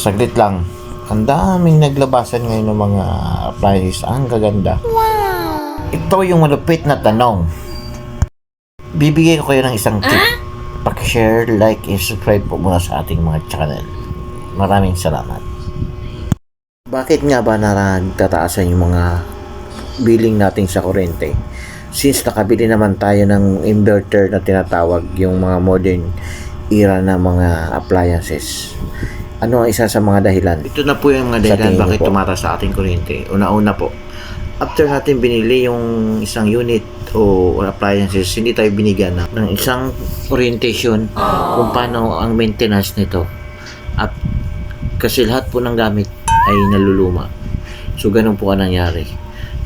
saglit lang. Ang daming naglabasan ngayon ng mga appliances. Ang gaganda. Ito yung malupit na tanong. Bibigay ko kayo ng isang tip. Paki-share, like, and subscribe po muna sa ating mga channel. Maraming salamat. Bakit nga ba nagtataasan yung mga billing natin sa kuryente? Since nakabili naman tayo ng inverter na tinatawag, yung mga modern era na mga appliances. Ano ang isa sa mga dahilan? Ito na po yung mga dahilan bakit tumataas sa ating kuryente. Una-una po, after natin binili yung isang unit o appliances, hindi tayo binigyan ng isang orientation kung paano ang maintenance nito. At kasi lahat po ng gamit ay naluluma. So, ganun po ang nangyari.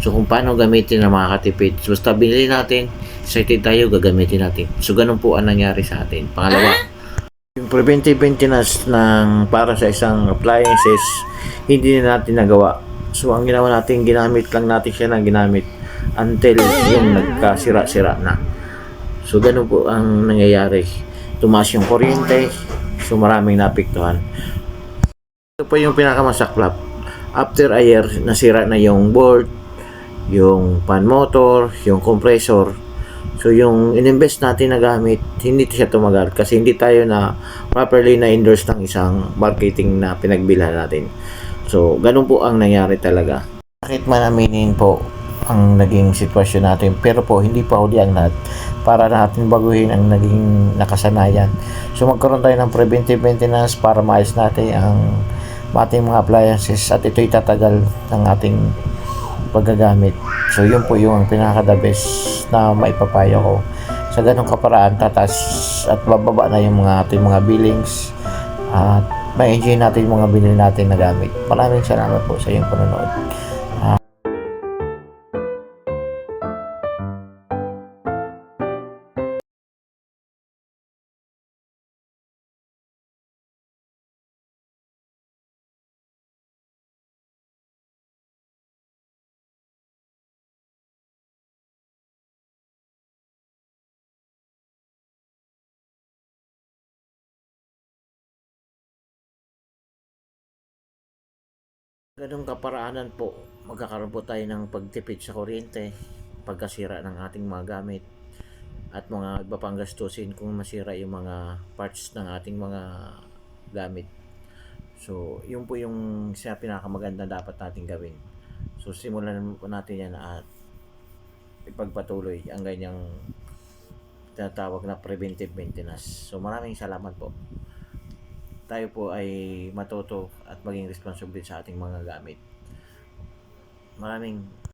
So, kung paano gamitin na makakatipid. So, basta binili natin, excited tayo, gagamitin natin. So, ganun po ang nangyari sa atin. Pangalawa, yung preventive maintenance ng para sa isang appliances, hindi na natin nagawa. So, ang ginawa natin, ginamit lang natin siya ng ginamit until yung nagkasira-sira na. So, ganun po ang nangyayari. Tumaas yung kuryente, so maraming naapektuhan. Ito po yung pinakamasaklap. After a year, nasira na yung board, yung fan motor, yung compressor. So, yung ininvest natin na gamit, hindi siya tumagal kasi hindi tayo na properly na-endorse ng isang marketing na pinagbilhan natin. So, ganun po ang nangyari talaga. Bakit man aminin po ang naging sitwasyon natin, pero po hindi pa huli ang lahat para natin baguhin ang naging nakasanayan. So, magkaroon tayo ng preventive maintenance para maayos natin ang ating mga appliances at ito'y tatagal ng ating paggagamit. So, yun po yung pinaka-the best na maipapayo ko. Sa ganong kaparaan, tatas at bababa na yung mga ating mga billings at ma-enjoy natin yung mga binili natin na gamit. Maraming salamat po sa iyong panonood. Ganong kaparaanan po, magkakaroon po tayo ng pagtipid sa kuryente, pagkasira ng ating mga gamit, at mga iba pang gastusin kung masira yung mga parts ng ating mga gamit. So, yun po yung siya pinakamaganda dapat natin gawin. So, simulan po natin yan at ipagpatuloy ang ganyang tinatawag na preventive maintenance. So, maraming salamat po. Tayo po ay matuto at maging responsible sa ating mga gamit. Maraming